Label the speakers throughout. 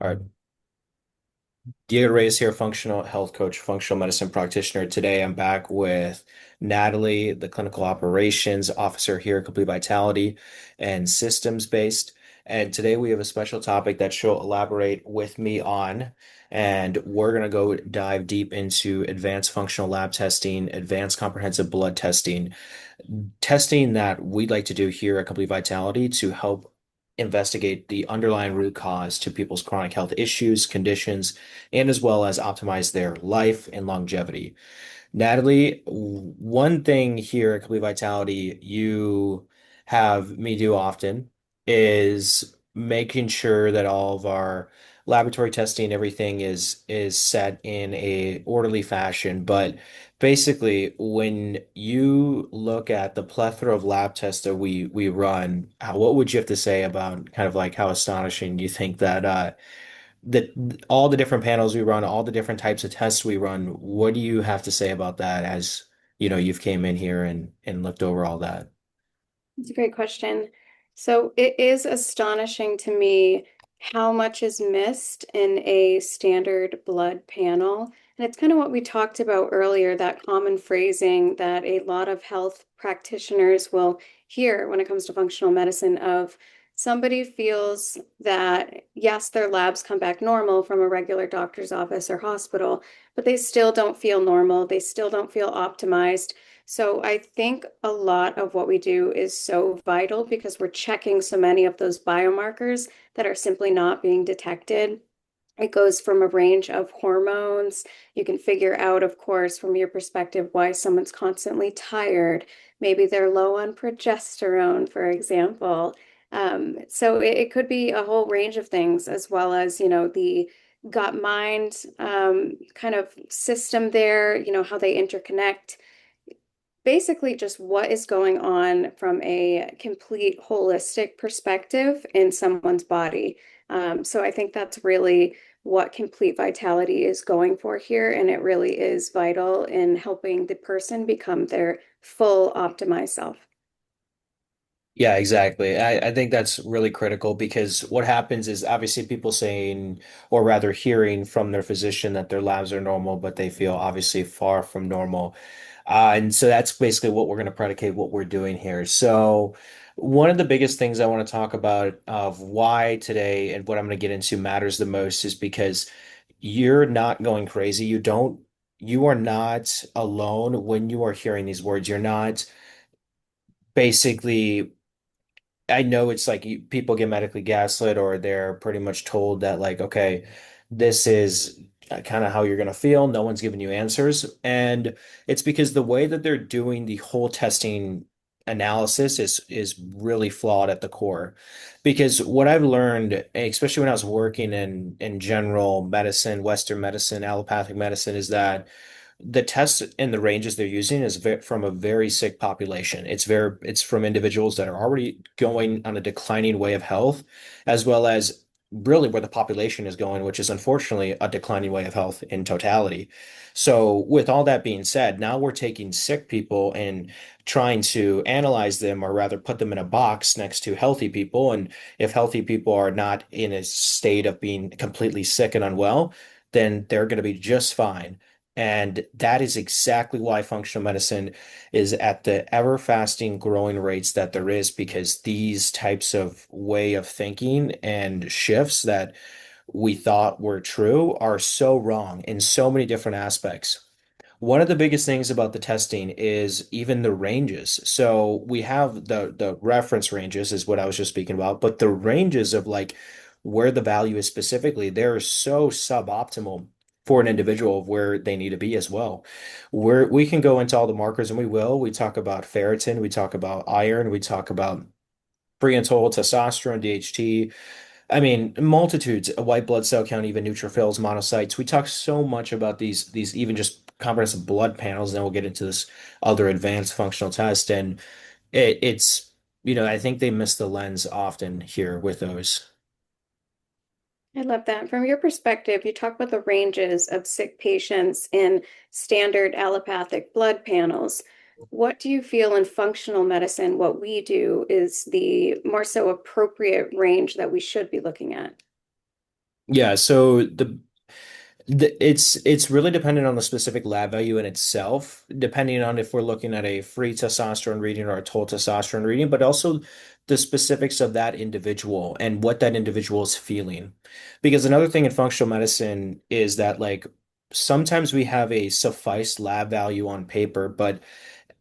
Speaker 1: All right. Diego Reyes here, functional health coach, functional medicine practitioner. Today I'm back with Natalie, the clinical operations officer here at Complete Vitality and systems based. And today we have a special topic that she'll elaborate with me on. And we're going to go dive deep into advanced functional lab testing, advanced comprehensive blood testing, testing that we'd like to do here at Complete Vitality to help investigate the underlying root cause to people's chronic health issues, conditions, and as well as optimize their life and longevity. Natalie, one thing here at Complete Vitality you have me do often is making sure that all of our laboratory testing, everything is set in a orderly fashion. But basically, when you look at the plethora of lab tests that we run, what would you have to say about kind of like how astonishing you think that all the different panels we run, all the different types of tests we run, what do you have to say about that as you've came in here and looked over all that?
Speaker 2: It's a great question. So it is astonishing to me how much is missed in a standard blood panel. And it's kind of what we talked about earlier, that common phrasing that a lot of health practitioners will hear when it comes to functional medicine of somebody feels that, yes, their labs come back normal from a regular doctor's office or hospital, but they still don't feel normal. They still don't feel optimized. So I think a lot of what we do is so vital because we're checking so many of those biomarkers that are simply not being detected. It goes from a range of hormones. You can figure out, of course, from your perspective, why someone's constantly tired. Maybe they're low on progesterone, for example. So it could be a whole range of things, as well as, the gut mind kind of system there, how they interconnect, basically just what is going on from a complete holistic perspective in someone's body. So I think that's really what complete vitality is going for here. And it really is vital in helping the person become their full optimized self.
Speaker 1: Yeah, exactly. I think that's really critical because what happens is obviously people saying, or rather hearing from their physician that their labs are normal, but they feel obviously far from normal. And so that's basically what we're going to predicate what we're doing here. So one of the biggest things I want to talk about of why today and what I'm going to get into matters the most is because you're not going crazy. You are not alone when you are hearing these words. You're not basically I know it's like people get medically gaslit or they're pretty much told that like, okay, this is kind of how you're going to feel. No one's giving you answers. And it's because the way that they're doing the whole testing analysis is really flawed at the core. Because what I've learned, especially when I was working in general medicine, Western medicine, allopathic medicine, is that the tests and the ranges they're using is from a very sick population. It's from individuals that are already going on a declining way of health, as well as really where the population is going, which is unfortunately a declining way of health in totality. So, with all that being said, now we're taking sick people and trying to analyze them, or rather put them in a box next to healthy people. And if healthy people are not in a state of being completely sick and unwell, then they're going to be just fine. And that is exactly why functional medicine is at the ever fasting growing rates that there is, because these types of way of thinking and shifts that we thought were true are so wrong in so many different aspects. One of the biggest things about the testing is even the ranges. So we have the reference ranges is what I was just speaking about, but the ranges of like where the value is specifically, they're so suboptimal for an individual of where they need to be as well. We can go into all the markers and we will. We talk about ferritin, we talk about iron, we talk about free and total testosterone, DHT. I mean, multitudes, white blood cell count, even neutrophils, monocytes. We talk so much about these even just comprehensive blood panels, and then we'll get into this other advanced functional test. And I think they miss the lens often here with those.
Speaker 2: I love that. From your perspective, you talk about the ranges of sick patients in standard allopathic blood panels. What do you feel in functional medicine, what we do is the more so appropriate range that we should be looking at?
Speaker 1: Yeah, so it's really dependent on the specific lab value in itself, depending on if we're looking at a free testosterone reading or a total testosterone reading, but also the specifics of that individual and what that individual is feeling. Because another thing in functional medicine is that like sometimes we have a suffice lab value on paper, but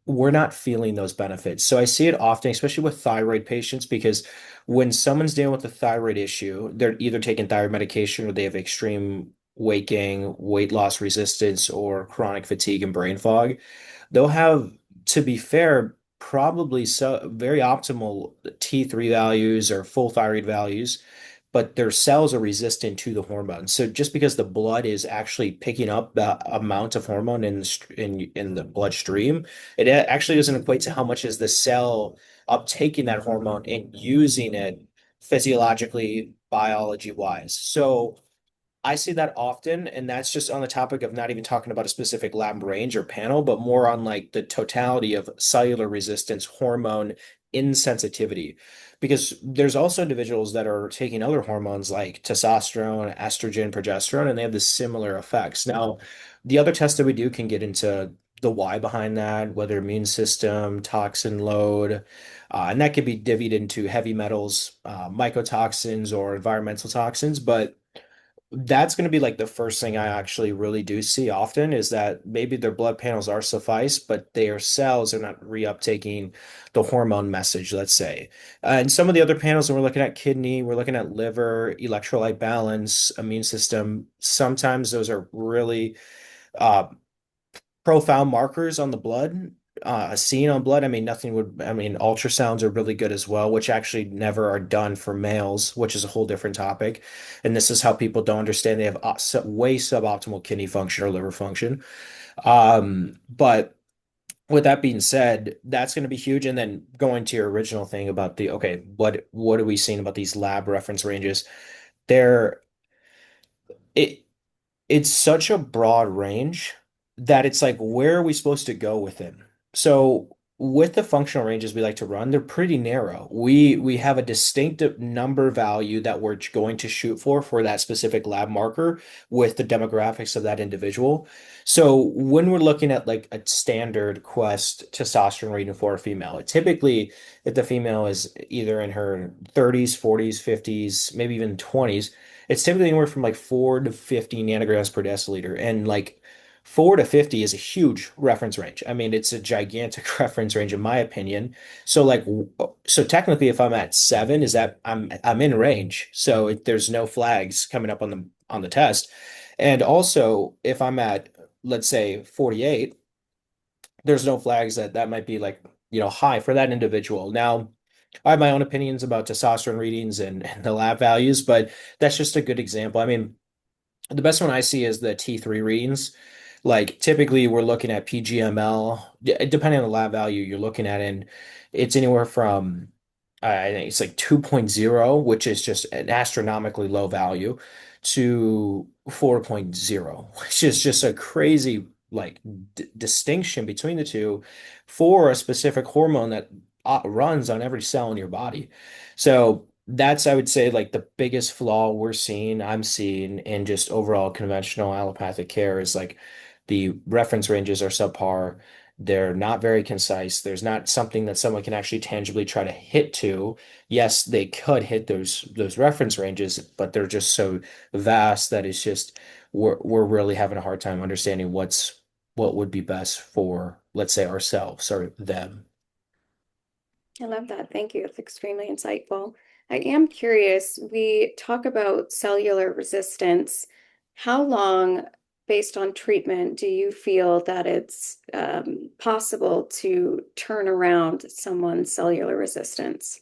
Speaker 1: we're not feeling those benefits. So I see it often, especially with thyroid patients, because when someone's dealing with a thyroid issue, they're either taking thyroid medication or they have extreme weight gain, weight loss resistance, or chronic fatigue and brain fog. They'll have, to be fair, probably very optimal T3 values or full thyroid values, but their cells are resistant to the hormone. So just because the blood is actually picking up the amount of hormone in the bloodstream, it actually doesn't equate to how much is the cell uptaking that hormone and using it physiologically, biology wise. So I see that often, and that's just on the topic of not even talking about a specific lab range or panel, but more on like the totality of cellular resistance, hormone insensitivity. Because there's also individuals that are taking other hormones like testosterone, estrogen, progesterone, and they have the similar effects. Now, the other tests that we do can get into the why behind that, whether immune system, toxin load, and that could be divvied into heavy metals, mycotoxins, or environmental toxins, but that's going to be like the first thing I actually really do see often is that maybe their blood panels are suffice, but their cells are not reuptaking the hormone message, let's say. And some of the other panels, and we're looking at kidney, we're looking at liver, electrolyte balance, immune system. Sometimes those are really uh, profound markers on the blood, seen on blood. I mean, nothing would, I mean, ultrasounds are really good as well, which actually never are done for males, which is a whole different topic. And this is how people don't understand they have way suboptimal kidney function or liver function. But with that being said, that's going to be huge. And then going to your original thing about the, okay, what are we seeing about these lab reference ranges? They're, it, it's such a broad range that it's like, where are we supposed to go with it? So with the functional ranges we like to run, they're pretty narrow. We have a distinctive number value that we're going to shoot for that specific lab marker with the demographics of that individual. So when we're looking at like a standard Quest testosterone reading for a female, typically if the female is either in her 30s, 40s, 50s, maybe even 20s, it's typically anywhere from like 4 to 50 nanograms per deciliter. And like 4 to 50 is a huge reference range. I mean, it's a gigantic reference range in my opinion. So like so technically if I'm at 7 is that I'm in range. So there's no flags coming up on the test. And also if I'm at let's say 48, there's no flags that that might be like, high for that individual. Now, I have my own opinions about testosterone readings and the lab values, but that's just a good example. I mean, the best one I see is the T3 readings. Like typically we're looking at PGML, depending on the lab value you're looking at, and it's anywhere from I think it's like 2.0, which is just an astronomically low value, to 4.0, which is just a crazy like distinction between the two for a specific hormone that runs on every cell in your body. So that's, I would say, like the biggest flaw I'm seeing in just overall conventional allopathic care is like the reference ranges are subpar. They're not very concise. There's not something that someone can actually tangibly try to hit to. Yes, they could hit those reference ranges, but they're just so vast that it's just we're really having a hard time understanding what would be best for, let's say, ourselves or them.
Speaker 2: I love that. Thank you. It's extremely insightful. I am curious, we talk about cellular resistance. How long, based on treatment, do you feel that it's possible to turn around someone's cellular resistance?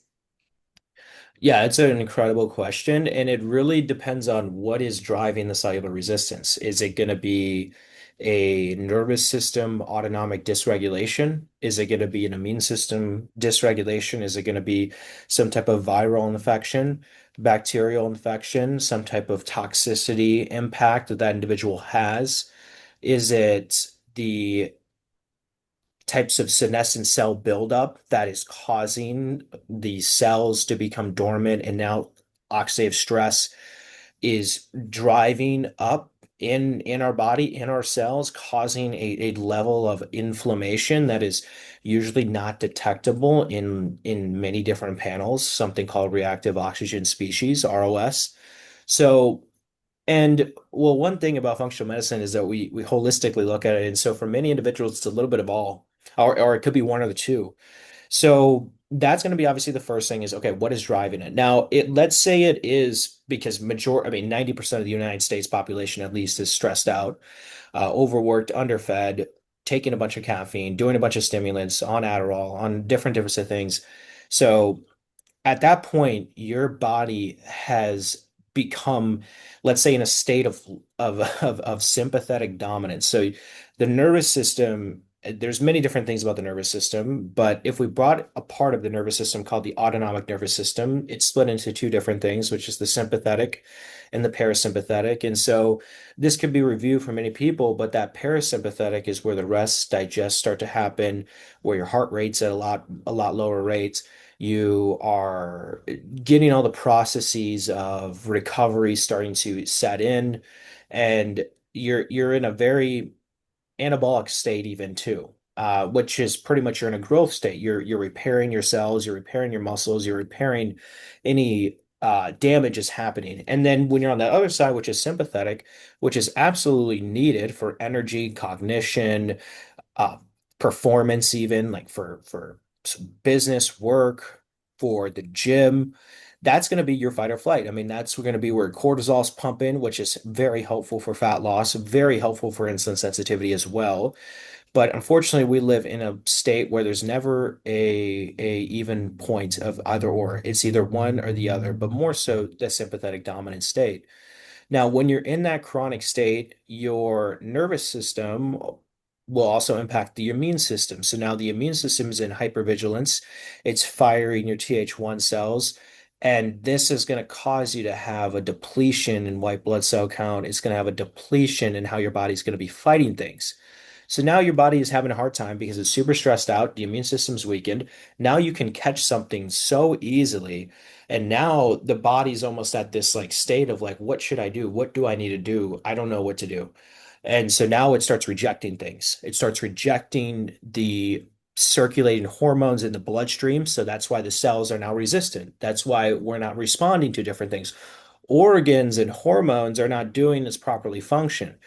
Speaker 1: Yeah, it's an incredible question, and it really depends on what is driving the cellular resistance. Is it going to be a nervous system autonomic dysregulation? Is it going to be an immune system dysregulation? Is it going to be some type of viral infection, bacterial infection, some type of toxicity impact that that individual has? Is it the types of senescent cell buildup that is causing the cells to become dormant and now oxidative stress is driving up in our body, in our cells, causing a level of inflammation that is usually not detectable in many different panels, something called reactive oxygen species, ROS. So, and well, one thing about functional medicine is that we holistically look at it. And so for many individuals, it's a little bit of all, or it could be one or the two. So that's going to be obviously the first thing is, okay, what is driving it? Now, let's say it is because I mean, 90% of the United States population at least is stressed out, overworked, underfed, taking a bunch of caffeine, doing a bunch of stimulants on Adderall, on different of things. So at that point, your body has become, let's say, in a state of sympathetic dominance. So the nervous system, there's many different things about the nervous system, but if we brought a part of the nervous system called the autonomic nervous system, it's split into two different things, which is the sympathetic and the parasympathetic. And so this could be reviewed for many people, but that parasympathetic is where the rest, digest start to happen, where your heart rate's at a lot lower rates. You are getting all the processes of recovery starting to set in, and you're in a very anabolic state even too, which is pretty much you're in a growth state. You're repairing your cells, you're repairing your muscles, you're repairing any damage is happening. And then when you're on the other side, which is sympathetic, which is absolutely needed for energy, cognition, uh, performance, even like for business work, for the gym. That's going to be your fight or flight. I mean, that's going to be where cortisol's pumping, which is very helpful for fat loss, very helpful for insulin sensitivity as well. But unfortunately, we live in a state where there's never a even point of either or. It's either one or the other, but more so the sympathetic dominant state. Now, when you're in that chronic state, your nervous system will also impact the immune system. So now the immune system is in hypervigilance. It's firing your Th1 cells. And this is going to cause you to have a depletion in white blood cell count. It's going to have a depletion in how your body's going to be fighting things. So now your body is having a hard time because it's super stressed out. The immune system's weakened. Now you can catch something so easily. And now the body's almost at this like state of like, what should I do? What do I need to do? I don't know what to do. And so now it starts rejecting things. It starts rejecting the circulating hormones in the bloodstream. So that's why the cells are now resistant. That's why we're not responding to different things. Organs and hormones are not doing its properly function.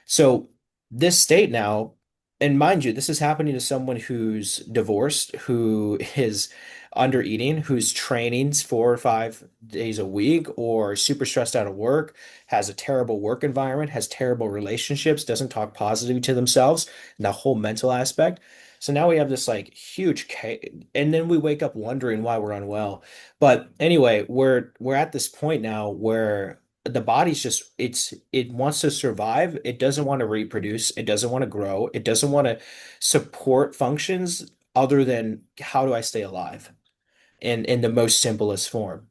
Speaker 1: So this state now, and mind you, this is happening to someone who's divorced, who is under eating, who's training 4 or 5 days a week, or super stressed out of work, has a terrible work environment, has terrible relationships, doesn't talk positively to themselves, and the whole mental aspect. So now we have this like huge and then we wake up wondering why we're unwell. But anyway, we're at this point now where the body's just it wants to survive. It doesn't want to reproduce. It doesn't want to grow. It doesn't want to support functions other than how do I stay alive in the most simplest form.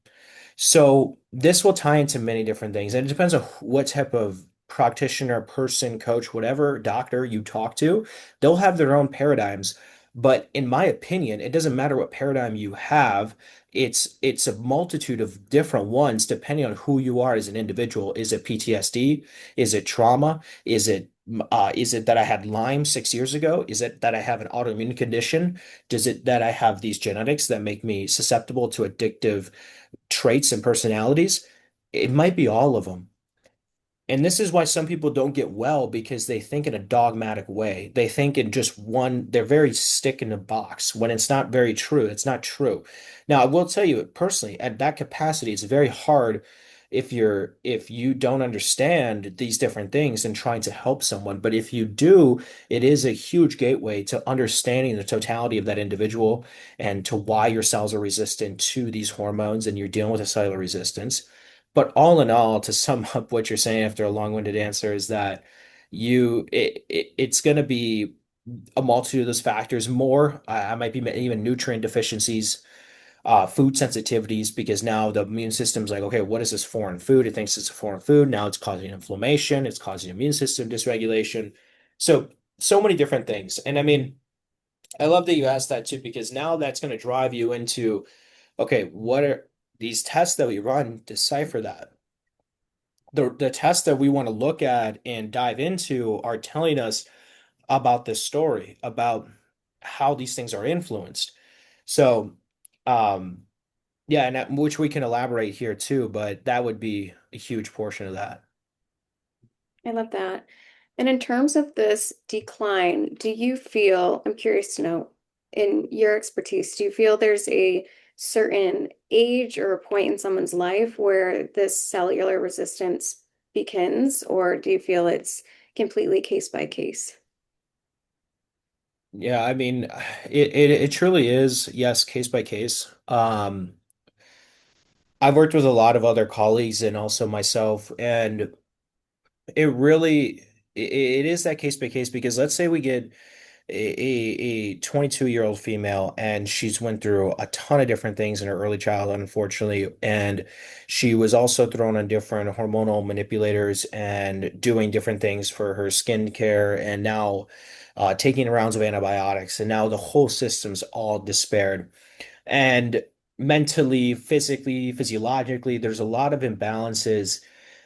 Speaker 1: So this will tie into many different things, and it depends on what type of practitioner, person, coach, whatever doctor you talk to. They'll have their own paradigms. But in my opinion, it doesn't matter what paradigm you have. It's a multitude of different ones depending on who you are as an individual. Is it PTSD? Is it trauma? Is it that I had Lyme 6 years ago? Is it that I have an autoimmune condition? Does it that I have these genetics that make me susceptible to addictive traits and personalities? It might be all of them. And this is why some people don't get well because they think in a dogmatic way. They think in just one, they're very stick in a box when it's not very true. It's not true. Now, I will tell you personally, at that capacity, it's very hard if you don't understand these different things and trying to help someone. But if you do, it is a huge gateway to understanding the totality of that individual and to why your cells are resistant to these hormones and you're dealing with a cellular resistance. But all in all, to sum up what you're saying after a long-winded answer is that it's going to be a multitude of those factors. More, I might be even nutrient deficiencies, food sensitivities, because now the immune system's like, okay, what is this foreign food? It thinks it's a foreign food. Now it's causing inflammation. It's causing immune system dysregulation. So many different things. And I mean, I love that you asked that too, because now that's going to drive you into, okay, what are these tests that we run decipher that? the tests that we want to look at and dive into are telling us about this story, about how these things are influenced. So, um, yeah, and which we can elaborate here too, but that would be a huge portion of that.
Speaker 2: I love that. And in terms of this decline, do you feel, I'm curious to know, in your expertise, do you feel there's a certain age or a point in someone's life where this cellular resistance begins, or do you feel it's completely case by case?
Speaker 1: Yeah, I mean, it truly is, yes, case by case. I've worked with a lot of other colleagues and also myself, and it really it is that case by case because let's say we get a 22-year-old female and she's went through a ton of different things in her early childhood, unfortunately, and she was also thrown on different hormonal manipulators and doing different things for her skin care and now taking rounds of antibiotics, and now the whole system's all despaired. And mentally, physically, physiologically, there's a lot of imbalances,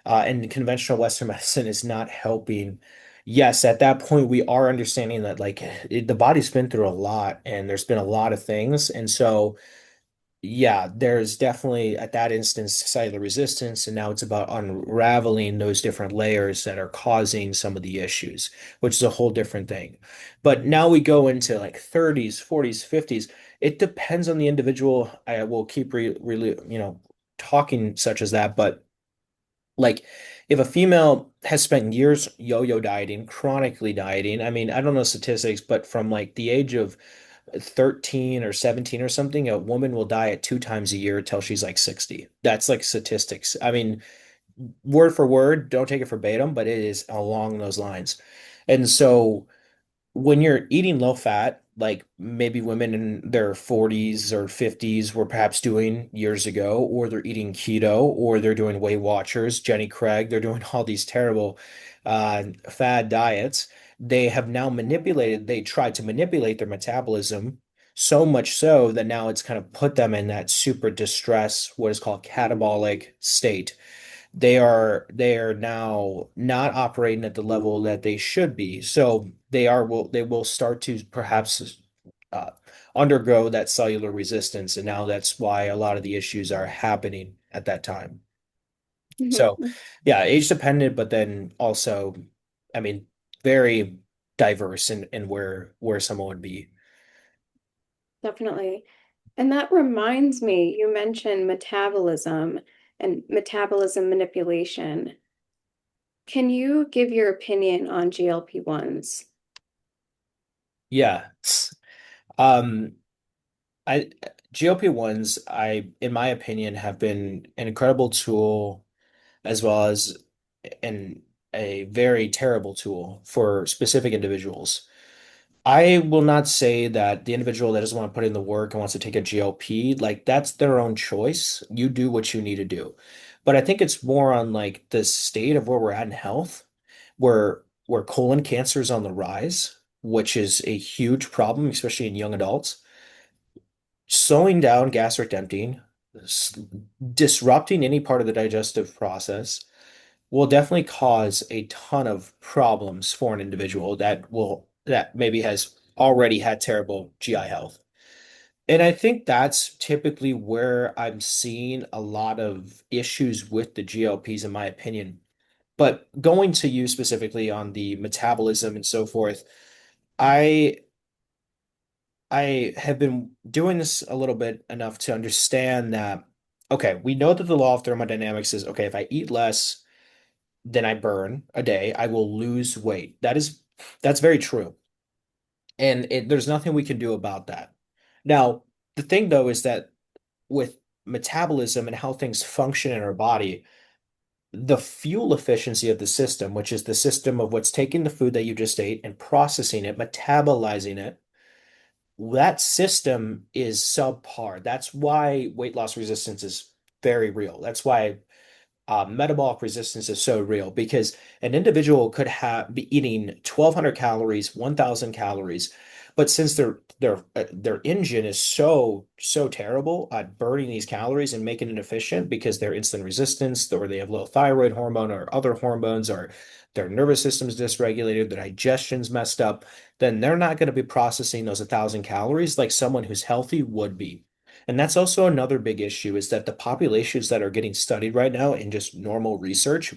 Speaker 1: and conventional Western medicine is not helping. Yes, at that point, we are understanding that like the body's been through a lot and there's been a lot of things. And so yeah, there's definitely at that instance cellular resistance, and now it's about unraveling those different layers that are causing some of the issues, which is a whole different thing. But now we go into like 30s, 40s, 50s. It depends on the individual. I will keep talking such as that, but like if a female has spent years yo-yo dieting, chronically dieting, I mean, I don't know statistics, but from like the age of 13 or 17 or something, a woman will diet 2 times a year till she's like 60. That's like statistics. I mean, word for word, don't take it verbatim, but it is along those lines. And so when you're eating low fat, like maybe women in their 40s or 50s were perhaps doing years ago, or they're eating keto, or they're doing Weight Watchers, Jenny Craig, they're doing all these terrible fad diets. They have now manipulated, they tried to manipulate their metabolism so much so that now it's kind of put them in that super distress, what is called catabolic state. They are now not operating at the level that they should be. So they will start to perhaps uh, undergo that cellular resistance, and now that's why a lot of the issues are happening at that time. So
Speaker 2: Mhm.
Speaker 1: yeah, age dependent, but then also, I mean, very diverse in where someone would be.
Speaker 2: Definitely. And that reminds me, you mentioned metabolism and metabolism manipulation. Can you give your opinion on GLP-1s?
Speaker 1: Yeah. Um, I GLP-1s, in my opinion, have been an incredible tool as well as an a very terrible tool for specific individuals. I will not say that the individual that doesn't want to put in the work and wants to take a GLP, like that's their own choice. You do what you need to do. But I think it's more on like the state of where we're at in health, where colon cancer is on the rise, which is a huge problem, especially in young adults. Slowing down gastric emptying, s- disrupting any part of the digestive process will definitely cause a ton of problems for an individual that maybe has already had terrible GI health. And I think that's typically where I'm seeing a lot of issues with the GLPs, in my opinion. But going to you specifically on the metabolism and so forth, I I have been doing this a little bit enough to understand that, okay, we know that the law of thermodynamics is, okay, if I eat less than I burn a day, I will lose weight. That's very true. And there's nothing we can do about that. Now, the thing though is that with metabolism and how things function in our body, the fuel efficiency of the system, which is the system of what's taking the food that you just ate and processing it, metabolizing it, that system is subpar. That's why weight loss resistance is very real. That's why metabolic resistance is so real because an individual could have be eating 1,200 calories, 1,000 calories, But since their engine is so terrible at burning these calories and making it efficient because they're insulin resistant or they have low thyroid hormone or other hormones or their nervous system's dysregulated, their digestion's messed up, then they're not going to be processing those 1,000 calories like someone who's healthy would be. And that's also another big issue is that the populations that are getting studied right now in just normal research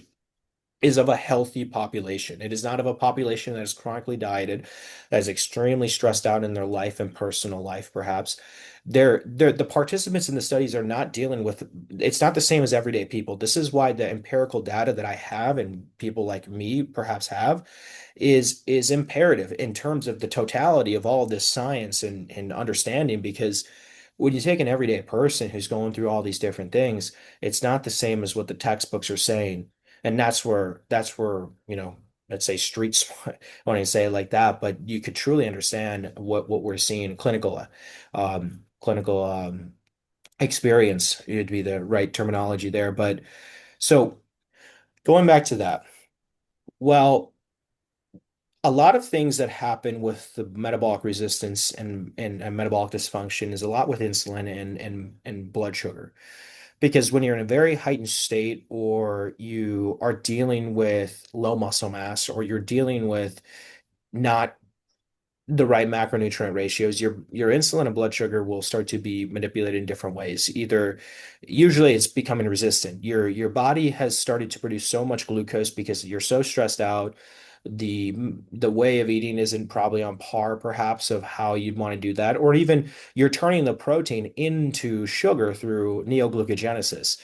Speaker 1: is of a healthy population. It is not of a population that is chronically dieted, that is extremely stressed out in their life and personal life, perhaps. The participants in the studies are not dealing with, it's not the same as everyday people. This is why the empirical data that I have and people like me perhaps have is imperative in terms of the totality of all of this science and understanding, because when you take an everyday person who's going through all these different things, it's not the same as what the textbooks are saying. And that's where, let's say street smart, I want to say it like that, but you could truly understand what we're seeing clinical experience would be the right terminology there. But so going back to that, well, a lot of things that happen with the metabolic resistance and metabolic dysfunction is a lot with insulin and blood sugar. Because when you're in a very heightened state, or you are dealing with low muscle mass, or you're dealing with not the right macronutrient ratios, your insulin and blood sugar will start to be manipulated in different ways. Either usually it's becoming resistant. Your body has started to produce so much glucose because you're so stressed out. The the way of eating isn't probably on par, perhaps, of how you'd want to do that. Or even you're turning the protein into sugar through neoglucogenesis.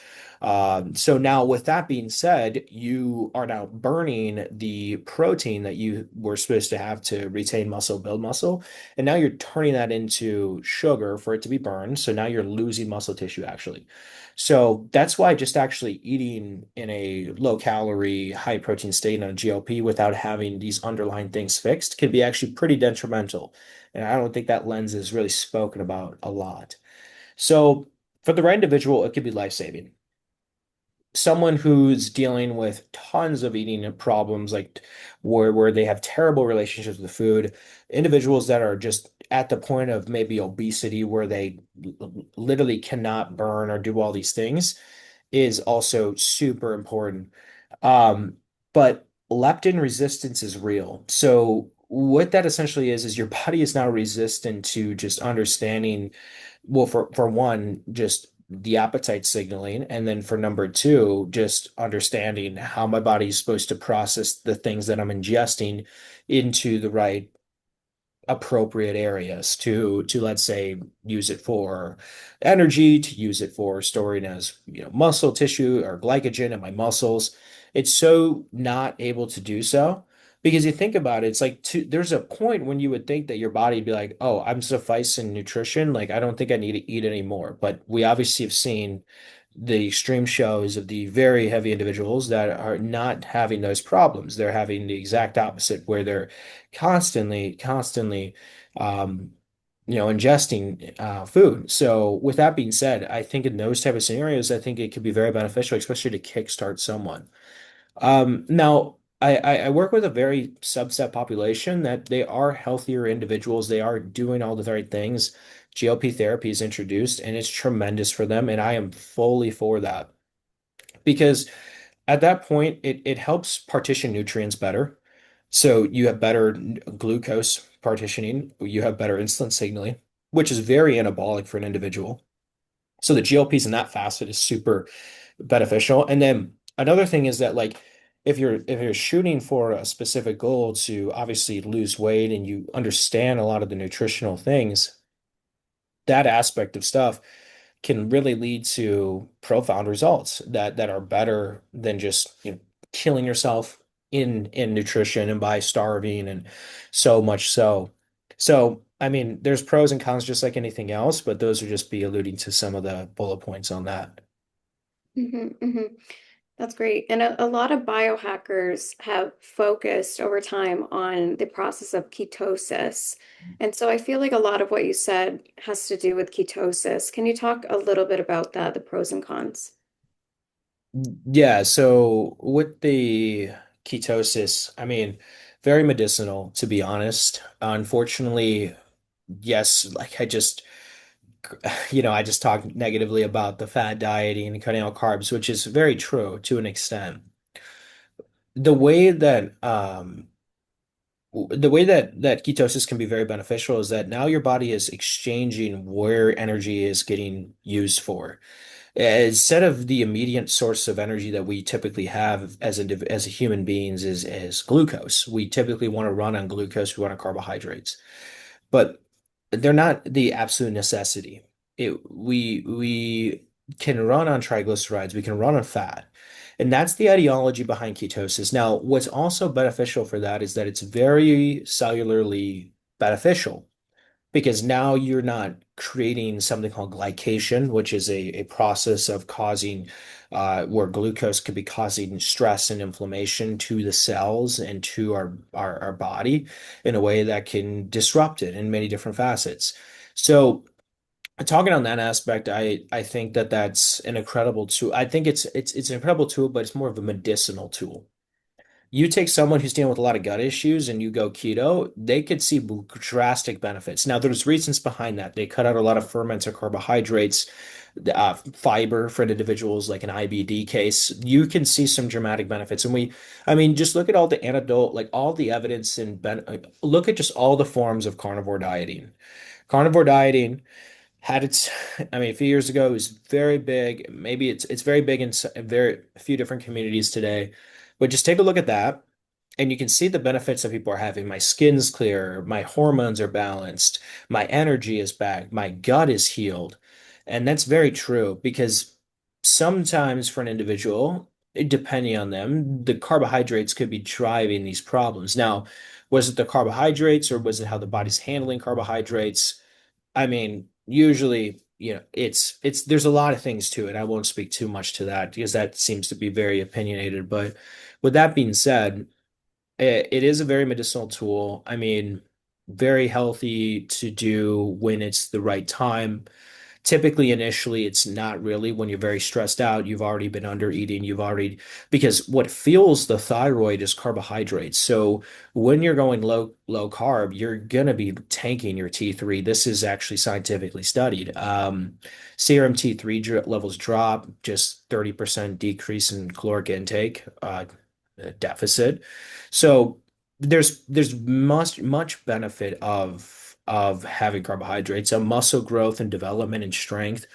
Speaker 1: So now, with that being said, you are now burning the protein that you were supposed to have to retain muscle, build muscle, and now you're turning that into sugar for it to be burned. So now you're losing muscle tissue actually. So that's why just actually eating in a low calorie, high protein state on a GLP without having these underlying things fixed can be actually pretty detrimental. And I don't think that lens is really spoken about a lot. So for the right individual, it could be life-saving. Someone who's dealing with tons of eating problems, like where they have terrible relationships with food, individuals that are just at the point of maybe obesity where they literally cannot burn or do all these things, is also super important. Um, but leptin resistance is real. So what that essentially is your body is now resistant to just understanding, well, for one, just the appetite signaling, and then for number two, just understanding how my body is supposed to process the things that I'm ingesting into the right appropriate areas to let's say use it for energy, to use it for storing as muscle tissue or glycogen in my muscles. It's so not able to do so because you think about it, it's like there's a point when you would think that your body would be like, oh, I'm suffice in nutrition, like I don't think I need to eat anymore. But we obviously have seen the extreme shows of the very heavy individuals that are not having those problems. They're having the exact opposite, where they're constantly, um, ingesting food. So, with that being said, I think in those type of scenarios, I think it could be very beneficial, especially to kickstart someone. Now, I work with a very subset population that they are healthier individuals. They are doing all the right things. GLP therapy is introduced and it's tremendous for them. And I am fully for that because at that point, it helps partition nutrients better. So you have better glucose partitioning, you have better insulin signaling, which is very anabolic for an individual. So the GLPs in that facet is super beneficial. And then another thing is that, like, if you're shooting for a specific goal to obviously lose weight and you understand a lot of the nutritional things, that aspect of stuff can really lead to profound results that are better than just killing yourself in nutrition and by starving and so much so. So, I mean, there's pros and cons just like anything else, but those would just be alluding to some of the bullet points on that.
Speaker 2: Hmm. That's great. And a lot of biohackers have focused over time on the process of ketosis. And so I feel like a lot of what you said has to do with ketosis. Can you talk a little bit about that, the pros and cons?
Speaker 1: Yeah, so with the ketosis, I mean, very medicinal, to be honest. Unfortunately, yes, like I just, I just talked negatively about the fat dieting and cutting out carbs, which is very true to an extent. The way that the way that ketosis can be very beneficial is that now your body is exchanging where energy is getting used for. Instead of the immediate source of energy that we typically have as a human beings is glucose. We typically want to run on glucose, we want on carbohydrates, but they're not the absolute necessity. We can run on triglycerides, we can run on fat. And that's the ideology behind ketosis. Now, what's also beneficial for that is that it's very cellularly beneficial because now you're not creating something called glycation, which is a process of causing where glucose could be causing stress and inflammation to the cells and to our body in a way that can disrupt it in many different facets. So talking on that aspect, I think that that's an incredible tool. I think it's an incredible tool, but it's more of a medicinal tool. You take someone who's dealing with a lot of gut issues and you go keto, they could see drastic benefits. Now, there's reasons behind that. They cut out a lot of ferments or carbohydrates, fiber for individuals like an IBD case. You can see some dramatic benefits. I mean, just look at all the anecdote, like all the evidence and look at just all the forms of carnivore dieting. Carnivore dieting had its, I mean, a few years ago, it was very big. Maybe it's very big in very a few different communities today. But just take a look at that, and you can see the benefits that people are having. My skin's clear, my hormones are balanced, my energy is back, my gut is healed. And that's very true because sometimes for an individual, depending on them, the carbohydrates could be driving these problems. Now, was it the carbohydrates or was it how the body's handling carbohydrates? I mean, usually, it's there's a lot of things to it. I won't speak too much to that because that seems to be very opinionated. But with that being said, it is a very medicinal tool. I mean, very healthy to do when it's the right time. Typically, initially, it's not really when you're very stressed out. You've already been under eating. Because what fuels the thyroid is carbohydrates. So when you're going low carb, you're going to be tanking your T3. This is actually scientifically studied. Serum T3 levels drop, just 30% decrease in caloric intake, deficit. So there's much benefit of having carbohydrates, so muscle growth and development and strength.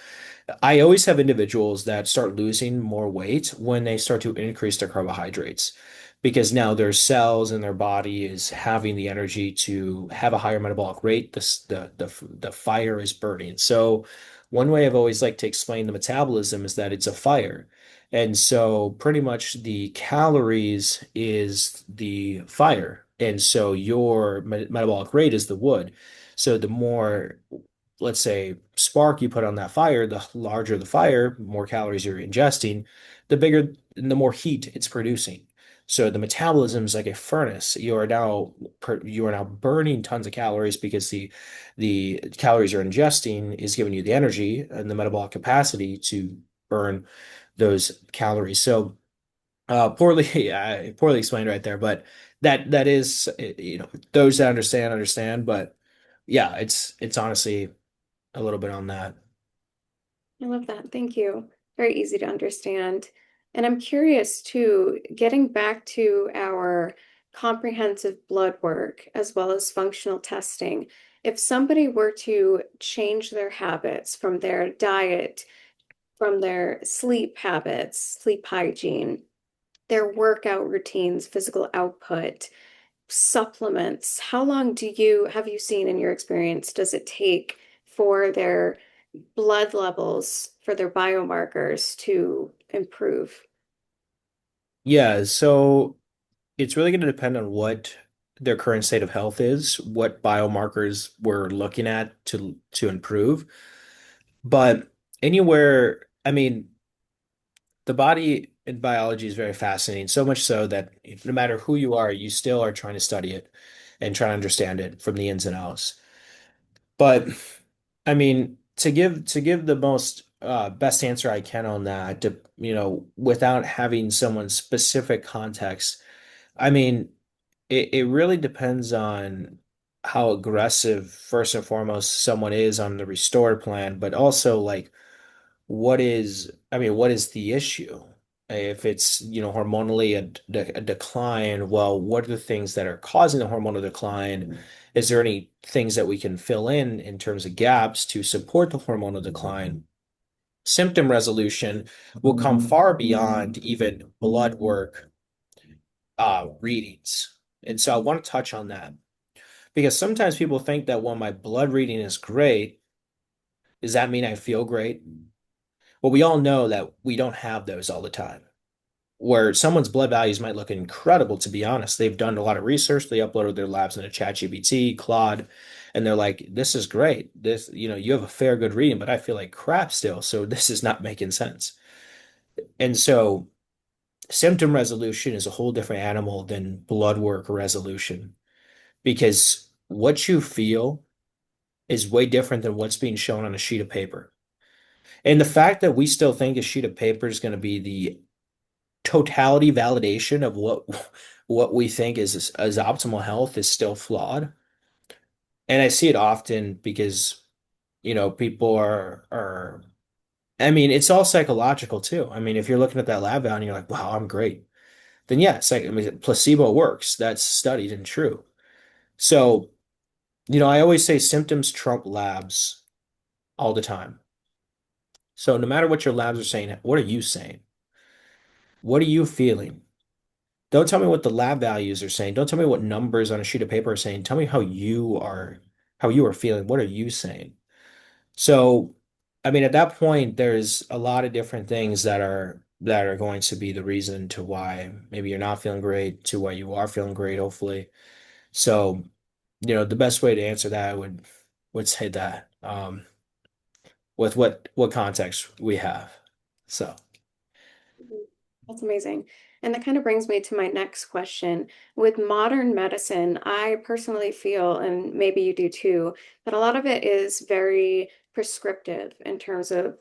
Speaker 1: I always have individuals that start losing more weight when they start to increase their carbohydrates because now their cells and their body is having the energy to have a higher metabolic rate. The fire is burning. So one way I've always liked to explain the metabolism is that it's a fire. And so pretty much the calories is the fire. And so your metabolic rate is the wood. So the more, let's say, spark you put on that fire, the larger the fire, more calories you're ingesting, the bigger and the more heat it's producing. So the metabolism is like a furnace. You are now burning tons of calories because the calories you're ingesting is giving you the energy and the metabolic capacity to burn those calories. So poorly explained right there, but that is those that understand. But yeah, it's honestly a little bit on that.
Speaker 2: I love that. Thank you. Very easy to understand. And I'm curious too, getting back to our comprehensive blood work as well as functional testing, if somebody were to change their habits from their diet, from their sleep habits, sleep hygiene, their workout routines, physical output, supplements, how long have you seen in your experience does it take for their blood levels, for their biomarkers to improve?
Speaker 1: Yeah, so it's really going to depend on what their current state of health is, what biomarkers we're looking at to improve. But anywhere, I mean, the body and biology is very fascinating, so much so that no matter who you are, you still are trying to study it and try to understand it from the ins and outs. But I mean, to give the most best answer I can on that, without having someone's specific context, I mean, it really depends on. how aggressive first and foremost someone is on the restore plan, but also like what is the issue? If it's, hormonally a decline, well, what are the things that are causing the hormonal decline? Is there any things that we can fill in terms of gaps to support the hormonal decline? Symptom resolution will come far beyond even blood work readings. And so I want to touch on that because sometimes people think that when my blood reading is great, does that mean I feel great? Well, we all know that we don't have those all the time. Where someone's blood values might look incredible, to be honest. They've done a lot of research, they uploaded their labs into ChatGPT, Claude, and they're like, this is great. You have a fair good reading, but I feel like crap still. So this is not making sense. And so symptom resolution is a whole different animal than blood work resolution because what you feel is way different than what's being shown on a sheet of paper. And the fact that we still think a sheet of paper is going to be the totality validation of what we think is optimal health is still flawed. And I see it often because, people are I mean, it's all psychological too. I mean, if you're looking at that lab value and you're like, wow, I'm great, then yeah, it's like, I mean, placebo works. That's studied and true. So, I always say symptoms trump labs all the time. So no matter what your labs are saying, what are you saying? What are you feeling? Don't tell me what the lab values are saying. Don't tell me what numbers on a sheet of paper are saying. Tell me how you are feeling. What are you saying? So, I mean, at that point, there's a lot of different things that are going to be the reason to why maybe you're not feeling great, to why you are feeling great, hopefully. So, the best way to answer that would say that with what context we have. So,
Speaker 2: Mhm. That's amazing. And that kind of brings me to my next question. With modern medicine, I personally feel, and maybe you do too, that a lot of it is very prescriptive in terms of,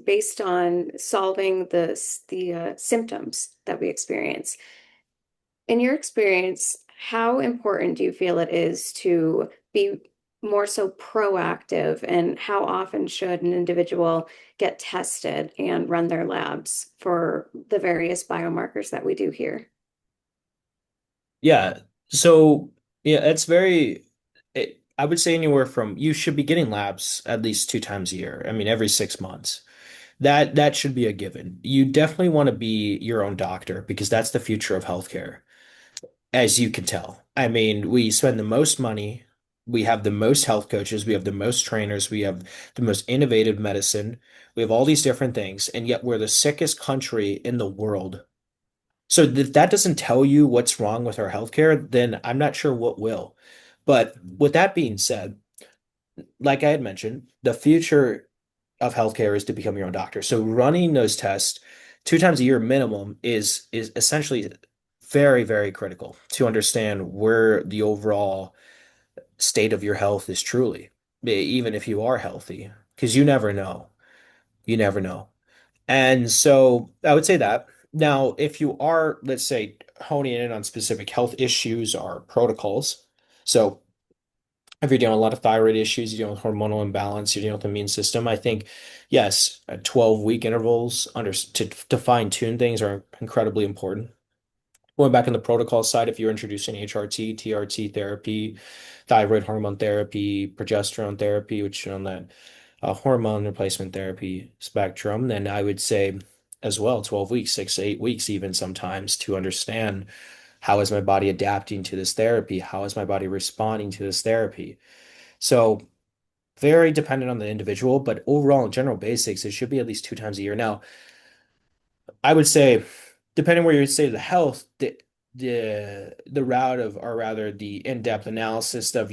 Speaker 2: based on solving the symptoms that we experience. In your experience, how important do you feel it is to be more so proactive, and how often should an individual get tested and run their labs for the various biomarkers that we do here?
Speaker 1: yeah. So, yeah, I would say anywhere from you should be getting labs at least 2 times a year. I mean, every 6 months. That should be a given. You definitely want to be your own doctor because that's the future of healthcare, as you can tell. I mean, we spend the most money, we have the most health coaches, we have the most trainers, we have the most innovative medicine, we have all these different things, and yet we're the sickest country in the world. So if that doesn't tell you what's wrong with our healthcare, then I'm not sure what will. But with that being said, like I had mentioned, the future of healthcare is to become your own doctor. So running those tests 2 times a year minimum is essentially very, very critical to understand where the overall state of your health is truly, even if you are healthy, because you never know. You never know. And so I would say that. Now, if you are, let's say, honing in on specific health issues or protocols, so if you're dealing with a lot of thyroid issues, you're dealing with hormonal imbalance, you're dealing with the immune system, I think, yes, 12-week intervals to fine tune things are incredibly important. Going back on the protocol side, if you're introducing HRT, TRT therapy, thyroid hormone therapy, progesterone therapy, which is on that hormone replacement therapy spectrum, then I would say as well, 12 weeks, 6 to 8 weeks, even sometimes to understand how is my body adapting to this therapy? How is my body responding to this therapy? So very dependent on the individual, but overall in general basics, it should be at least 2 times a year. Now, I would say, depending where you state of the health, the route of, or rather the in-depth analysis of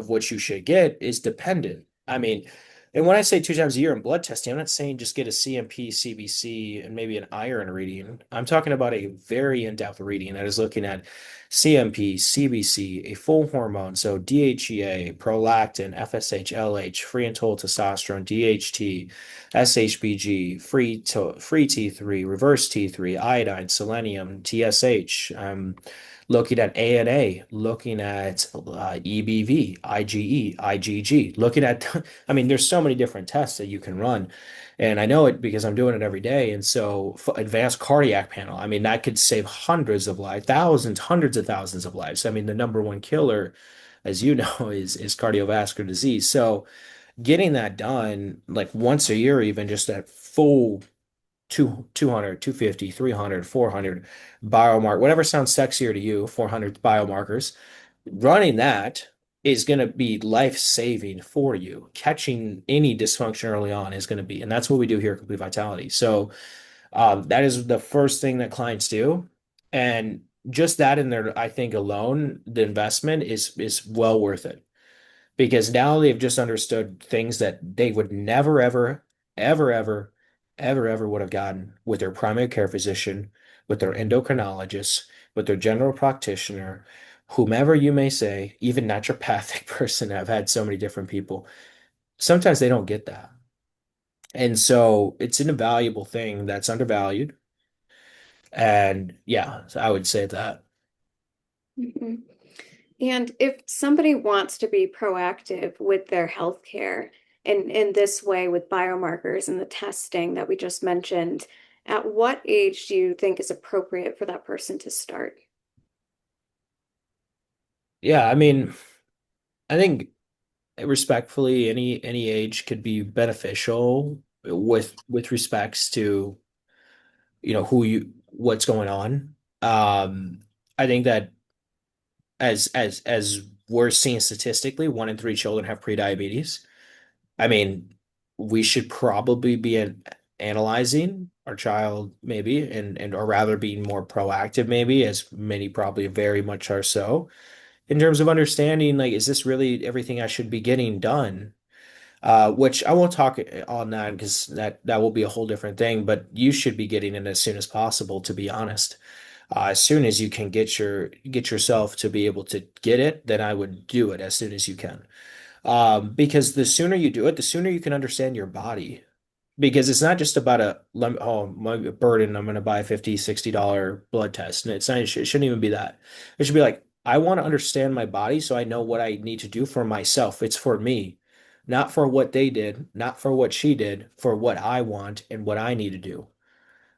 Speaker 1: what you should get is dependent. I mean, And when I say 2 times a year in blood testing, I'm not saying just get a CMP, CBC, and maybe an iron reading. I'm talking about a very in-depth reading that is looking at CMP, CBC, a full hormone, so DHEA, prolactin, FSH, LH, free and total testosterone, DHT, SHBG, free T3, reverse T3, iodine, selenium, TSH. Looking at ANA, looking at EBV, IgE, IgG, looking at, I mean, there's so many different tests that you can run. And I know it because I'm doing it every day. And so, advanced cardiac panel, I mean, that could save hundreds of lives, thousands, hundreds of thousands of lives. I mean, the number one killer, as you know, is cardiovascular disease. So, getting that done like once a year, even just that full 200, 250, 300, 400 biomarker, whatever sounds sexier to you, 400 biomarkers, running that is going to be life-saving for you. Catching any dysfunction early on is going to be, and that's what we do here at Complete Vitality. So that is the first thing that clients do. And just that in there, I think alone, the investment is well worth it because now they've just understood things that they would never, ever, ever, ever would have gotten with their primary care physician, with their endocrinologist, with their general practitioner, whomever you may say, even naturopathic person. I've had so many different people. Sometimes they don't get that. And so it's an invaluable thing that's undervalued. And yeah, so I would say that.
Speaker 2: Mhm. And if somebody wants to be proactive with their healthcare in this way with biomarkers and the testing that we just mentioned, at what age do you think is appropriate for that person to start?
Speaker 1: Yeah, I mean, I think respectfully, any age could be beneficial with respects to, who you what's going on. I think that as we're seeing statistically, 1 in 3 children have prediabetes. I mean, we should probably be analyzing our child maybe and or rather being more proactive maybe, as many probably very much are so, in terms of understanding like, is this really everything I should be getting done? Which I won't talk on that because that will be a whole different thing, but you should be getting it as soon as possible, to be honest. As soon as you can get yourself to be able to get it, then I would do it as soon as you can. Because the sooner you do it, the sooner you can understand your body. Because it's not just about my burden, I'm going to buy a 50, $60 blood test. And it's not, it shouldn't even be that. It should be like, I want to understand my body so I know what I need to do for myself. It's for me, not for what they did, not for what she did, for what I want and what I need to do.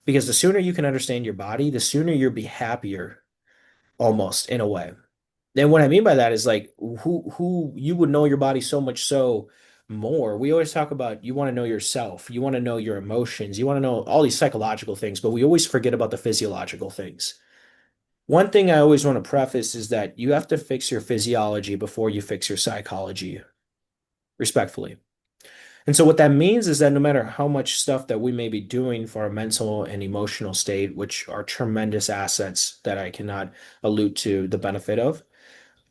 Speaker 1: Because the sooner you can understand your body, the sooner you'll be happier, almost in a way. And what I mean by that is like who you would know your body so much so more. We always talk about you want to know yourself, you want to know your emotions, you want to know all these psychological things, but we always forget about the physiological things. One thing I always want to preface is that you have to fix your physiology before you fix your psychology, respectfully. And so what that means is that no matter how much stuff that we may be doing for our mental and emotional state, which are tremendous assets that I cannot allude to the benefit of,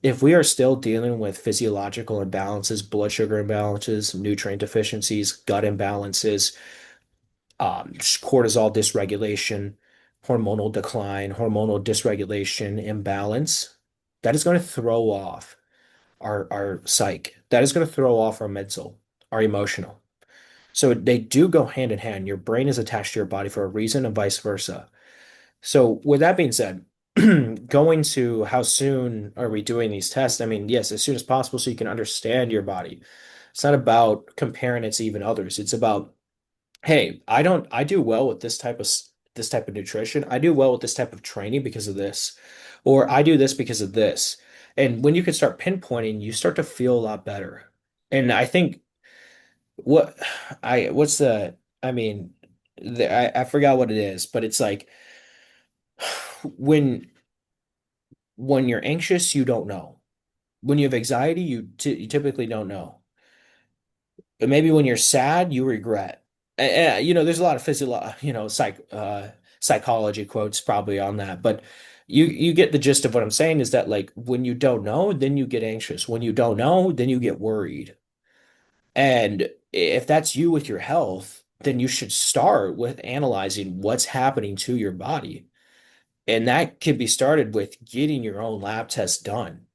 Speaker 1: if we are still dealing with physiological imbalances, blood sugar imbalances, nutrient deficiencies, gut imbalances, cortisol dysregulation, hormonal decline, hormonal dysregulation, imbalance, that is going to throw off our psyche. That is going to throw off our mental, our emotional. So they do go hand in hand. Your brain is attached to your body for a reason and vice versa. So with that being said, going to how soon are we doing these tests? I mean, yes, as soon as possible so you can understand your body. It's not about comparing it to even others. It's about, hey, I do well with this type of nutrition. I do well with this type of training because of this, or I do this because of this. And when you can start pinpointing, you start to feel a lot better. And I think what what's the I mean, I forgot what it is, but it's like when you're anxious, you don't know. When you have anxiety, you typically don't know. But maybe when you're sad, you regret. There's a lot of psychology quotes probably on that, but you get the gist of what I'm saying is that like when you don't know, then you get anxious. When you don't know, then you get worried. if that's you with your health, then you should start with analyzing what's happening to your body. And that can be started with getting your own lab test done.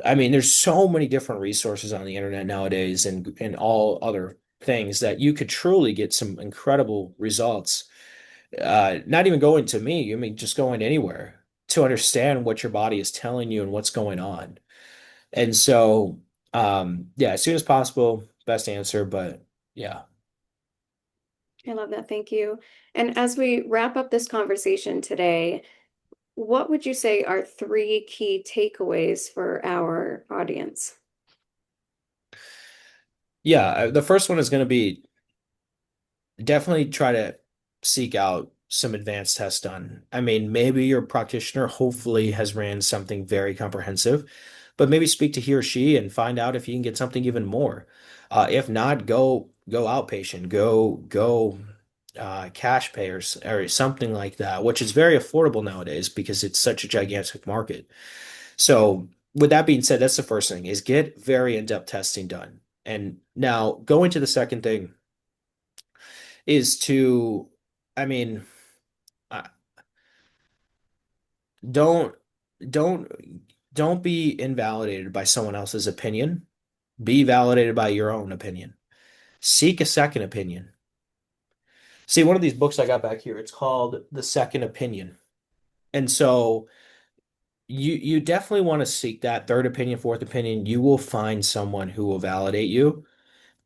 Speaker 1: I mean, there's so many different resources on the internet nowadays and all other things that you could truly get some incredible results. Not even going to me, I mean, just going anywhere to understand what your body is telling you and what's going on. And so, yeah, as soon as possible, best answer, but yeah.
Speaker 2: I love that. Thank you. And as we wrap up this conversation today, what would you say are three key takeaways for our audience?
Speaker 1: Yeah, the first one is going to be definitely try to seek out some advanced tests done. I mean, maybe your practitioner hopefully has ran something very comprehensive, but maybe speak to he or she and find out if you can get something even more. If not, go outpatient, go cash payers or something like that, which is very affordable nowadays because it's such a gigantic market. So, with that being said, that's the first thing is get very in-depth testing done. And now going to the second thing is to, I mean, uh, don't don't don't be invalidated by someone else's opinion. Be validated by your own opinion. Seek a second opinion. See, one of these books I got back here, it's called The Second Opinion. And so you definitely want to seek that third opinion, fourth opinion. You will find someone who will validate you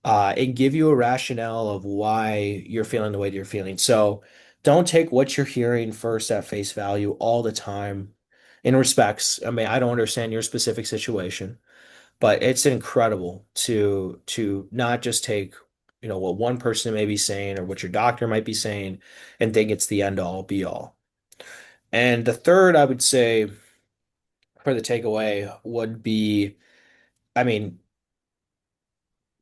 Speaker 1: and give you a rationale of why you're feeling the way that you're feeling. So don't take what you're hearing first at face value all the time in respects. I mean, I don't understand your specific situation, but it's incredible to not just take, what one person may be saying or what your doctor might be saying and think it's the end all be all. And the third, I would say for the takeaway would be, I mean,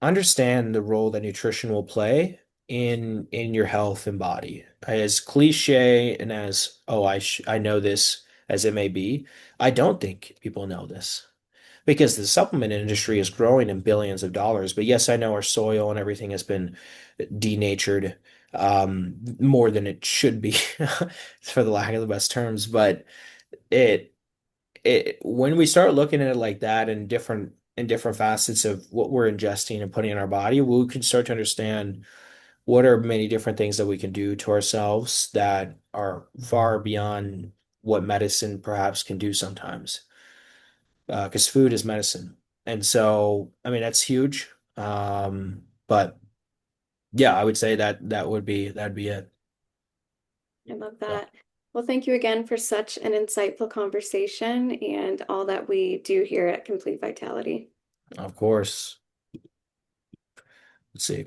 Speaker 1: understand the role that nutrition will play in your health and body. As cliche and as I know this as it may be, I don't think people know this because the supplement industry is growing in billions of dollars. But yes, I know our soil and everything has been denatured more than it should be, for the lack of the best terms. But it when we start looking at it like that in different facets of what we're ingesting and putting in our body, we can start to understand what are many different things that we can do to ourselves that are far beyond what medicine perhaps can do sometimes. Because food is medicine. And so, I mean, that's huge. But yeah, I would say that'd be it.
Speaker 2: I love
Speaker 1: Yeah,
Speaker 2: that. Well, thank you again for such an insightful conversation and all that we do here at Complete Vitality.
Speaker 1: of course. Let's see.